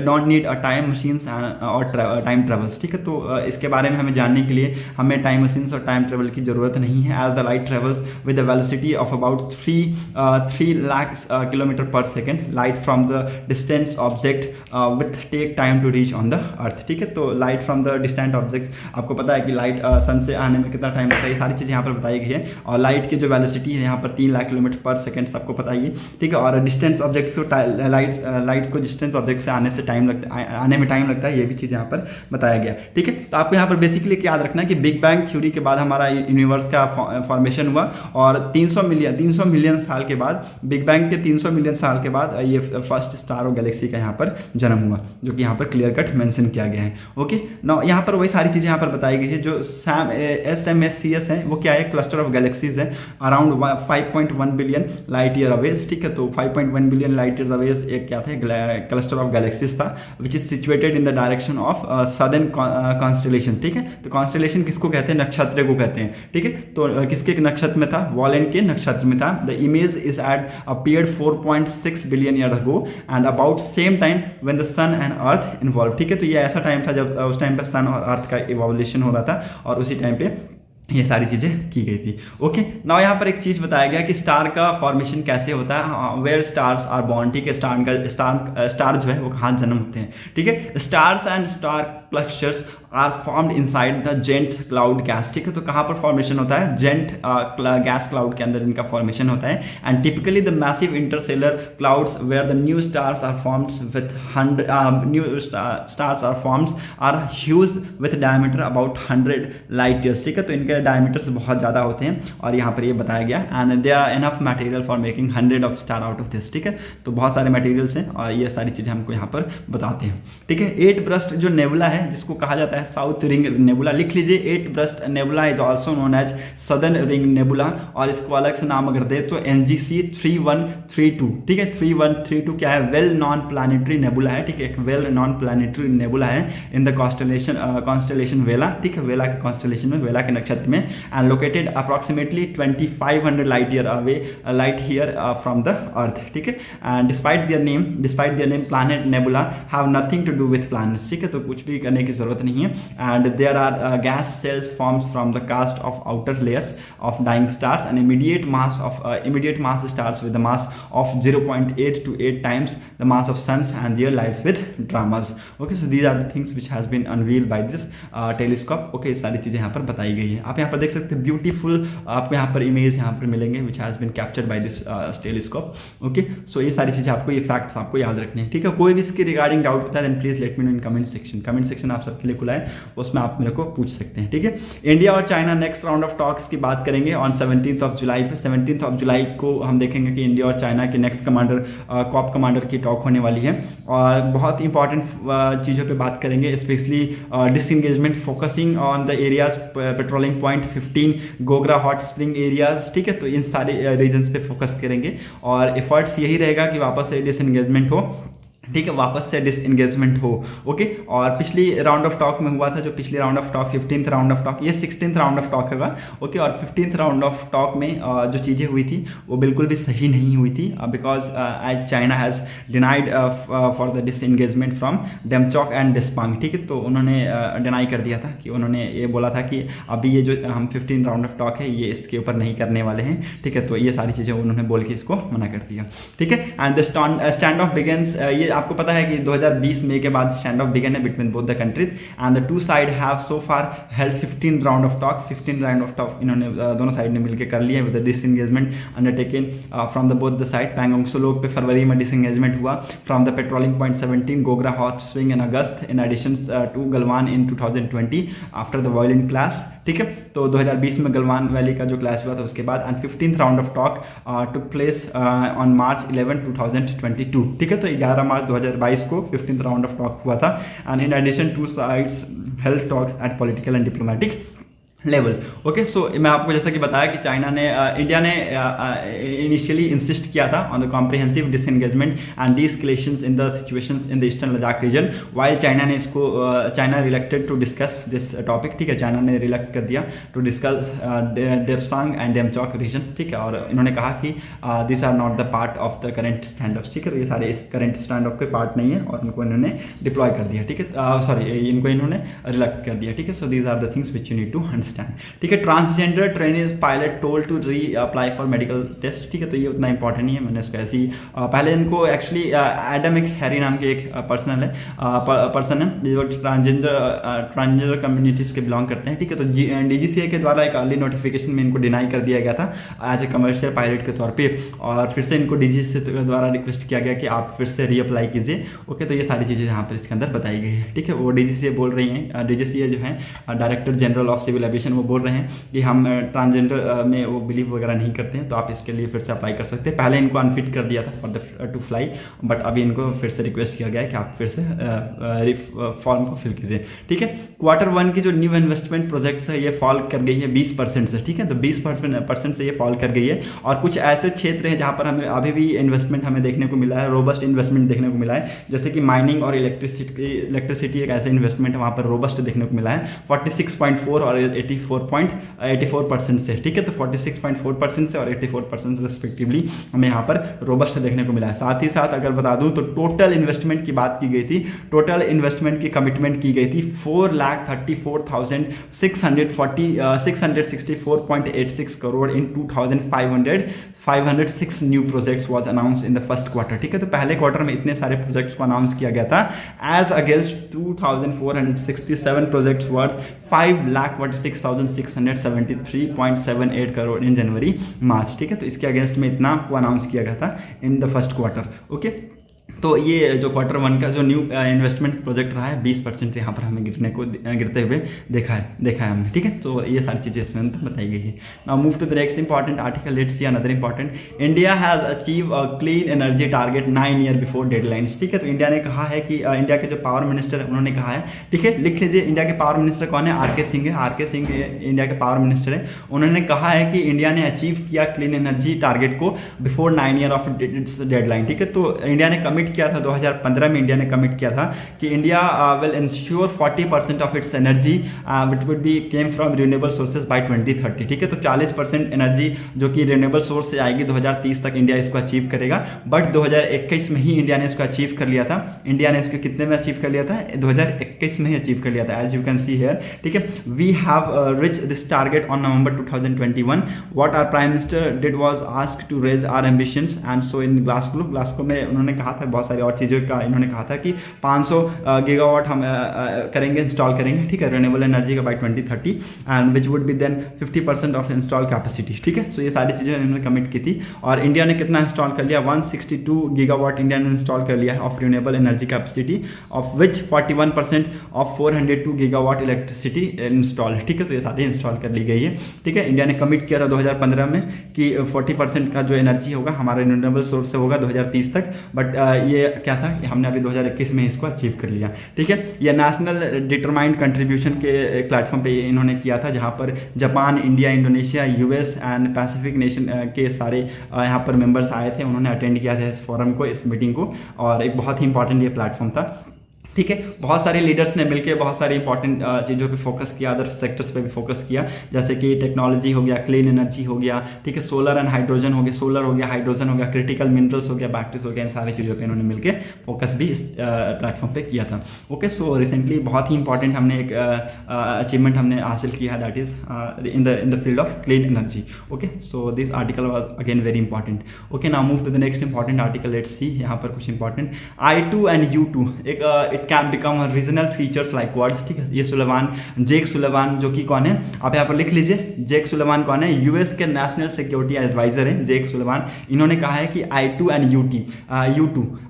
don't need a time machines और time travels। ठीक है, तो इसके बारे में हमें जानने के लिए हमें टाइम मशीन्स और टाइम ट्रेवल की जरूरत नहीं है। As the light travels with the velocity of about 3 lakh kilometre per second light from the distance object with take time to reach on the earth. ठीक है, तो light from the distant objects, आपको पता है कि लाइट सन से आने में कितना टाइम लगता है, ये सारी चीज़ें यहाँ पर बताई गई है। और लाइट की जो वेलोसिटी है यहाँ पर 3 लाख किलोमीटर पर सेकेंड, सबको पता ही। ठीक है, और डिस्टेंस ऑब्जेक्ट्स को लाइट्स को डिस्टेंस ऑब्जेक्ट से आने में टाइम लगता है, ये भी चीज़ यहाँ पर बताया गया। ठीक है, तो आपको यहाँ पर बेसिकली याद रखना है कि बिग बैंग थ्योरी के बाद हमारा यूनिवर्स का फॉर्मेशन हुआ और 300 मिलियन साल के बाद, बिग बैंग के 300 मिलियन साल के बाद ये फर्स्ट स्टार और गैलेक्सी का यहाँ पर जन्म हुआ, जो कि यहाँ पर क्लियर कट मेंशन किया गया है। ओके, ना यहाँ पर वही सारी चीज़ें यहाँ पर बताई गई है। जो SMACS है वो क्या है, क्लस्टर ऑफ गैलेक्सीज है around 5.1 billion light year Awez. ठीक है, तो 5.1 बिलियन लाइट ईयर्स अवे एक क्या था, क्लस्टर ऑफ गैलेक्सीज था which is situated in the direction of southern constellation. ठीक है, तो कॉन्स्टेलेशन किसको कहते हैं, नक्षत्र को कहते हैं। ठीक है, तो किसके नक्षत्र में था, वॉलेंट के नक्षत्र में था। The image is at appeared 4.6 billion year ago and about same time when the sun and earth involve. ठीक है, तो ये ऐसा टाइम था जब उस टाइम पर सन और अर्थ का इवोल्यूशन हो रहा था और उसी टाइम पे ये सारी चीज़ें की गई थी। ओके, नाउ यहाँ पर एक चीज़ बताया गया कि स्टार का फॉर्मेशन कैसे होता है, वेयर स्टार्स आर बॉर्न। ठीक है, स्टार जो है वो कहाँ जन्म होते हैं। ठीक है, stars and star clusters are formed inside the giant cloud gas, ठीक है। तो कहाँ पर फॉर्मेशन होता है, जेंट गैस क्लाउड के अंदर इनका फॉर्मेशन होता है। And typically the massive interstellar clouds where the new stars are formed with new stars are formed are huge with diameter about 100 light years, ठीक है। तो इनके डायमीटर्स बहुत ज़्यादा होते हैं और यहाँ पर ये बताया गया। And there are enough material for making 100 of star out of this, ठीक है। तो बहुत सारे मटेरियल्स हैं और ये सारी चीज़ें हमको यहाँ पर बताते हैं, ठीक है। 8 ब्रस्ट जो नेबुला है, जिसको कहा जाता है साउथ रिंग नेबुला, लिख लीजिए 8 burst nebula is also known as southern ring nebula, और इसको अलग से नाम अगर दे तो NGC 3132, ठीक है। 3132 क्या है, वेल नॉन प्लानिटरी नेबुला है, ठीक है। एक वेल नॉन प्लानिटरी नेबुला है इन द कॉन्स्टेलेशन वेला, ठीक है। वेला के कॉन्स्टेलेशन में, वेला के नक्षत्र में, and located approximately 2500 light year from the earth, ठीक है। And despite their name planet nebula have nothing to do with planets, ठीक है। तो कुछ भी करने की जरूरत नहीं है। And there are gas shells forms from the cast off outer layers of dying stars and immediate mass stars with the mass of 0.8 to 8 times the mass of suns and their lives with dramas. Okay, so these are the things which has been unveiled by this telescope. Okay, ये सारी चीज़ें यहाँ पर बताई गई है। आप यहाँ पर देख सकते हैं ब्यूटीफुल आपको यहाँ पर इमेज यहाँ पर मिलेंगे which has been captured by this telescope. Okay, so ये सारी चीज़ें आपको, ये फैक्ट्स आपको याद रखने हैं, ठीक है। कोई भी इसके रिगार्डिंग डाउट होता है then please let me know in comment section. Comment section आप सबके लिए खुला है, उसमें आप मेरे को पूछ सकते हैं, ठीक है। इंडिया और China next round of talks की बात करेंगे ऑन 17 जुलाई पे। 17 जुलाई को हम देखेंगे कि इंडिया और चाइना के नेक्स्ट कॉप कमांडर की टॉक होने वाली है और बहुत इंपॉर्टेंट चीज़ों पे बात करेंगे, specially disengagement focusing on the areas patrolling point 15 Gogra hot spring areas, ठीक है। तो इन सारे रीजन्स पे फोकस करेंगे और एफर्ट्स यही रहेगा कि वापस से डिसएंगेजमेंट हो, ठीक है, वापस से डिसएंगेजमेंट हो। ओके, और पिछली राउंड ऑफ टॉक में हुआ था, जो पिछली round of talk 15th round of talk, ये 16th राउंड ऑफ टॉक होगा। ओके, और 15th राउंड ऑफ टॉक में जो चीज़ें हुई थी वो बिल्कुल भी सही नहीं हुई थी, because as China has denied for the disengagement from Demchok and Depsang, ठीक है। तो उन्होंने डिनाई कर दिया था कि उन्होंने ये बोला था कि अभी ये जो हम 15 राउंड ऑफ टॉक है ये इसके ऊपर नहीं करने वाले हैं, ठीक है। तो ये सारी चीज़ें उन्होंने बोल के इसको मना कर दिया, ठीक है। And the stand off begins, ये आपको पता है कि 2020 मई के बाद स्टैंड ऑफ बिगन है between both the countries and the two side have so far held 15 round of talk. 15 round of talk इन्होंने दोनों साइड ने मिलकर कर लिया with the disengagement undertaken from the both the side. Pangong सुलोक पे फरवरी में डिसएंगेजमेंट हुआ from the patrolling point 17 Gogra hot spring in August in addition to Galwan in 2020 after the violent clash, ठीक है। तो 2020 में गलवान वैली का जो क्लैश हुआ था उसके बाद, and 15th round of talk took place on March 11, 2022, ठीक है। तो 11 मार्च 2022 को 15th राउंड ऑफ टॉक हुआ था and in addition to sides held talks at political and diplomatic level. Okay, so मैं आपको जैसा कि बताया कि इंडिया ने इनिशियली इंसिस्ट किया था on the comprehensive disengagement and de-escalations in the situations in the eastern Ladakh region, while China rejected to discuss this topic, ठीक है। चाइना ने रिलेक्ट कर दिया to discuss Depsang and Demchok region, ठीक है। और इन्होंने कहा कि this are not the part of the current stand off, ठीक है। तो ये सारे इस करेंट स्टैंड ऑफ के पार्ट नहीं है और इनको इन्होंने डिप्लॉय कर दिया, ठीक है। सॉरी, इनको इन्होंने रिलेक्ट कर दिया, ठीक है। So these are the things which you need to understand, ठीक है। Transgender training pilot told to reapply for medical test, ठीक है। तो ये उतना इंपॉर्टेंट नहीं है, मैंने इसको ऐसी पहले इनको एक्चुअली एडम एक हैरी नाम के एक पर्सन है जो ट्रांसजेंडर कम्युनिटीज़ के बिलोंग करते हैं, ठीक है। तो DGCA के द्वारा एक अर्ली नोटिफिकेशन में इनको डिनाई कर दिया गया था एज ए कमर्शियल पायलट के तौर पे, और फिर से इनको DGCA के द्वारा रिक्वेस्ट किया गया कि आप फिर से रीअप्लाई कीजिए। ओके, तो ये सारी चीज़ें यहाँ पर इसके अंदर बताई गई है, ठीक है। वो DGCA बोल रही हैं, DGCA जो है director general of civil aviation, वो बोल रहे हैं कि हम ट्रांसजेंडर में वो बिलीव वगैरह नहीं करते हैं, तो आप इसके लिए फिर से अप्लाई कर सकते हैं। पहले इनको अनफिट कर दिया था for the two fly, but अभी इनको फिर से रिक्वेस्ट किया गया है कि आप फिर से फॉर्म को फिल कीजिए, ठीक है। Q1 की जो न्यू इन्वेस्टमेंट प्रोजेक्ट्स है ये फॉल कर गई है 20% से, ठीक है। तो 20% से ये फॉल कर गई है, और कुछ ऐसे क्षेत्र हैं जहाँ पर हमें अभी भी इन्वेस्टमेंट हमें देखने को मिला है, रोबस्ट इन्वेस्टमेंट देखने को मिला है, जैसे कि माइनिंग और इलेक्ट्रिसिटी एक ऐसे इन्वेस्टमेंट वहाँ पर रोबस्ट देखने को मिला है। 46.4 और 84% से, ठीक है। तो 46.4% से और 84% रिस्पेक्टिवली हमें यहाँ पर रोबस्ट देखने को मिला है। साथ ही साथ अगर बता दूं तो टोटल इन्वेस्टमेंट की बात की गई थी, टोटल इन्वेस्टमेंट की कमिटमेंट की गई थी 4,34,664.86 करोड़ इन 2,506 new projects was announce in the first quarter, ठीक है। तो पहले क्वार्टर में इतने सारे प्रोजेक्ट्स को अनाउंस किया गया था as against 2,467 projects worth 5,46,673.78 crore in January March, ठीक है। तो इसके अगेंस्ट में इतना को अनाउंस किया गया था in the first quarter, okay. तो ये जो क्वार्टर वन का जो न्यू इन्वेस्टमेंट प्रोजेक्ट रहा है 20% यहाँ पर हमें गिरते हुए देखा है हमने, ठीक है। तो ये सारी चीज़ें इसमें अंदर बताई गई है। Now move to the next important article, let's see another important. India has achieve a clean energy target 9 year before deadlines, ठीक है। तो इंडिया ने कहा है कि इंडिया के जो पावर मिनिस्टर है उन्होंने कहा है, ठीक है, लिख लीजिए। इंडिया के पावर मिनिस्टर कौन है? आर के सिंह है। आर के सिंह इंडिया के पावर मिनिस्टर है। उन्होंने कहा है कि इंडिया ने अचीव किया क्लीन एनर्जी टारगेट को before 9 year of its deadline, ठीक है। तो इंडिया ने कमिट किया था 2015 में इंडिया ने कमिट किया था कि India will ensure 40% of its energy which would be came from renewable sources by 2030, ठीक है। तो 40% एनर्जी जो कि रिन्यूएबल सोर्स से आएगी 2030 तक इंडिया इसको अचीव करेगा। बट 2021 में ही इंडिया ने इसको अचीव कर लिया था। इंडिया ने इसको कितने में अचीव कर लिया था? 2021 में ही अचीव कर लिया था, as you can see here, ठीक है। We have reach this target on November 2021। What our prime minister did was asked to raise our ambitions and so in Glasgow में उन्होंने कहा था, बहुत सारी और चीज़ों का इन्होंने कहा था कि 500 गीगावाट हम करेंगे, इंस्टॉल करेंगे, ठीक है, रिन्यूएबल एनर्जी का by 2030 and which would be then 50% of install capacity, ठीक है। सो ये सारी चीज़ें इन्होंने कमिट की थी और इंडिया ने कितना इंस्टॉल कर लिया? 162 गीगावाट इंडिया ने इंस्टॉल कर लिया है of renewable energy capacity, of which 41% of 402 gigawatt electricity install, ठीक है। तो ये सारी इंस्टॉल कर ली गई है, ठीक है। इंडिया ने कमिट किया था 2015 में कि 40% का जो एनर्जी होगा हमारा रिन्यूएबल सोर्स से होगा 2030 तक, बट ये क्या था कि हमने अभी 2021 में इसको अचीव कर लिया, ठीक है। ये नेशनल डिटरमाइंड कंट्रीब्यूशन के प्लेटफॉर्म पे इन्होंने किया था, जहाँ पर Japan, India, Indonesia, US and Pacific nation के सारे यहाँ पर मेंबर्स आए थे। उन्होंने अटेंड किया था इस फोरम को, इस मीटिंग को, और एक बहुत ही इंपॉर्टेंट ये प्लेटफॉर्म था, ठीक है। बहुत सारे लीडर्स ने मिलकर बहुत सारी इंपॉर्टेंट चीज़ों पे फोकस किया, अदर सेक्टर्स पे भी फोकस किया, जैसे कि टेक्नोलॉजी हो गया, क्लीन एनर्जी हो गया, ठीक है, सोलर एंड हाइड्रोजन हो गया, सोलर हो गया, हाइड्रोजन हो गया, क्रिटिकल मिनरल्स हो गया, बैटरीज हो गया, इन सारी चीज़ों पे इन्होंने मिलकर फोकस भी इस प्लेटफॉर्म पे किया था, ओके। सो रिसेंटली बहुत ही इंपॉर्टेंट हमने एक अचीवमेंट हमने हासिल किया है, that is in the field of clean energy, okay. So this article was again very important, okay. Now move to the next important article, let's see यहाँ पर कुछ इंपॉर्टेंट। I2 एंड U2 एक it can become regional features like quads, ठीक है। ये जेक Sullivan जो कि कौन है, आप यहाँ पर लिख लीजिए। जेक सुलेवान कौन है? यूएस के नेशनल सिक्योरिटी एडवाइजर है जेक सुलेवान। इन्होंने कहा है कि I2 एंड U2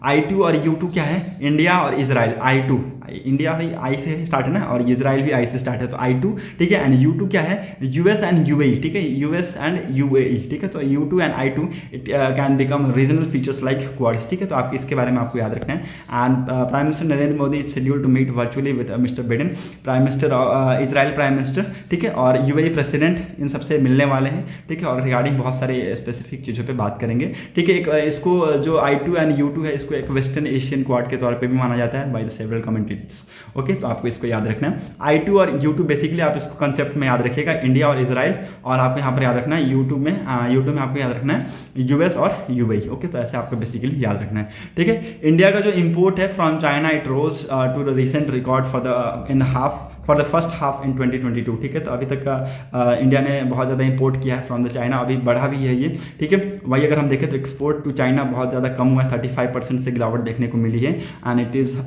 I2 और U2 क्या है? इंडिया और इजराइल। I2 इंडिया भाई आई से स्टार्ट है ना, और इजराइल भी आई से स्टार्ट है, तो I2, ठीक है। एंड U2 क्या है? यूएस एंड यूएई, ठीक है, यूएस एंड यूएई, ठीक है। तो U2 and I2 it can become regional features like quads, ठीक है। तो आपको इसके बारे में आपको याद रखना है। And prime minister Narendra Modi is scheduled to meet virtually with mister Biden, prime minister, Israel prime minister, ठीक है, और यूएई प्रेसिडेंट, इन सबसे मिलने वाले हैं, ठीक है। और रिगार्डिंग बहुत सारे स्पेसिफिक चीज़ों पे बात करेंगे, ठीक है। एक इसको जो I2 एंड U2 है, इसको एक वेस्टर्न एशियन क्वाड के तौर पे भी माना जाता है by the several commentators, okay. तो आपको इसको याद रखना है। I2 और U2 बेसिकली आप इसको कंसेप्ट में याद रखिएगा, इंडिया और इजराइल, और आपको यहाँ पर याद रखना है U2 में आपको याद रखना है यूएस और यूएई, ओके। तो ऐसे आपको बेसिकली याद रखना है, ठीक है। इंडिया का जो इंपोर्ट है from China, it rose to the recent record for the first half in 2022, ठीक है। तो अभी तक का इंडिया ने बहुत ज़्यादा इंपोर्ट किया है फ्रॉम द चाइना, अभी बढ़ा भी है ये, ठीक है। वही अगर हम देखें तो एक्सपोर्ट टू चाइना बहुत ज़्यादा कम हुआ है, 35% से गिरावट देखने को मिली है, and it is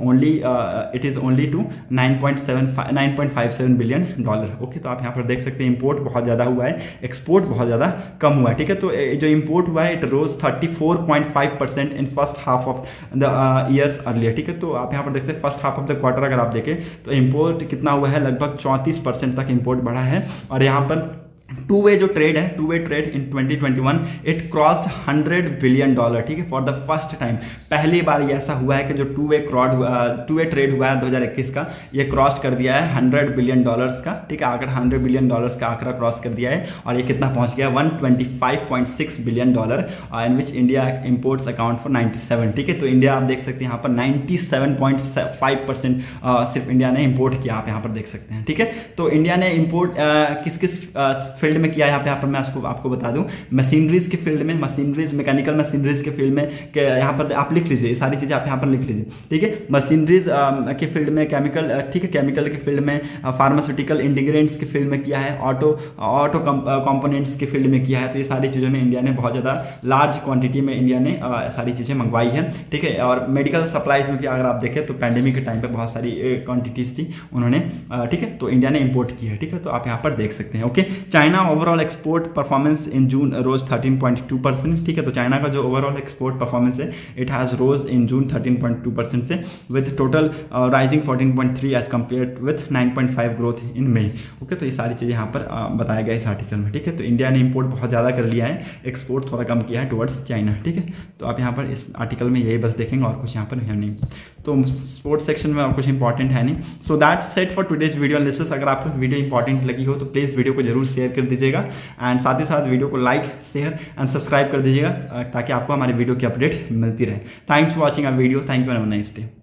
only to 9.57 billion dollar, okay. तो आप यहाँ पर देख सकते हैं इंपोर्ट बहुत ज़्यादा हुआ है, एक्सपोर्ट बहुत ज़्यादा कम हुआ है, ठीक है। तो जो इंपोर्ट हुआ है it rose 34.5% in first half of the years earlier, ठीक है। तो आप यहाँ पर देखते हैं first half of the quarter अगर आप देखें तो इंपोर्ट कितना हुआ है, लगभग 34% तक इंपोर्ट बढ़ा है, और यहाँ पर टू वे जो ट्रेड है, two way trade in 2021 it crossed $100 billion, ठीक है, फॉर द फर्स्ट टाइम। पहली बार ये ऐसा हुआ है कि जो टू वे ट्रेड हुआ है 2021 का, ये क्रॉस कर दिया है $100 बिलियन का, ठीक है, आकर $100 बिलियन का आंकड़ा क्रॉस कर दिया है। और ये कितना पहुंच गया, $125.6 billion, in which India imports account for 97, ठीक है। तो इंडिया आप देख सकते हैं यहाँ पर 97.5% सिर्फ इंडिया ने इंपोर्ट किया, आप यहाँ पर देख सकते हैं, ठीक है। तो इंडिया ने इंपोर्ट किस किस फील्ड में किया है, यहाँ पर मैं आपको बता दूं, मशीनरीज के फील्ड में, मशीनरीज मैकेनिकल मशीनरीज के फील्ड में, यहाँ पर आप लिख लीजिए, सारी चीज़ें आप यहाँ पर लिख लीजिए, ठीक है। मशीनरीज के फील्ड में, केमिकल, ठीक है, केमिकल के फील्ड में, फार्मास्यूटिकल इंग्रेडिएंट्स के फील्ड में किया है, ऑटो कंपोनेंट्स के फील्ड में किया है। तो ये सारी चीज़ों में इंडिया ने बहुत ज़्यादा लार्ज क्वांटिटी में इंडिया ने सारी चीज़ें मंगवाई है, ठीक है। और मेडिकल सप्लाईज में भी अगर आप देखें तो पैंडेमिक के टाइम पे बहुत सारी क्वांटिटीज़ थी उन्होंने, ठीक है, तो इंडिया ने इंपोर्ट की है, ठीक है। तो आप यहाँ पर देख सकते हैं, okay. China overall export performance in June rose 13.2%, ठीक है। तो चाइना का जो ओवरऑल एक्सपोर्ट परफॉर्मेंस है it has rose in June 13.2% से, with total rising 14.3 as compare with 9.5 growth in May, okay. तो ये सारी चीज़ें यहाँ पर बताया गया इस आर्टिकल में, ठीक है। तो इंडिया ने इंपोर्ट बहुत ज़्यादा कर लिया है, एक्सपोर्ट थोड़ा कम किया है टुवर्ड्स चाइना, ठीक है। तो आप यहाँ पर इस आर्टिकल में यही बस देखेंगे और कुछ यहाँ पर है नहीं। तो स्पोर्ट्स सेक्शन में और कुछ इंपॉर्टेंट है नहीं। So that's set for today's video analysis. अगर आपको वीडियो इंपॉर्टेंट लगी हो तो प्लीज़ वीडियो को जरूर शेयर कर दीजिएगा, एंड साथ ही साथ वीडियो को लाइक, शेयर एंड सब्सक्राइब कर दीजिएगा, ताकि आपको हमारी वीडियो की अपडेट मिलती रहे। Thanks for watching our video, thank you and have a nice day.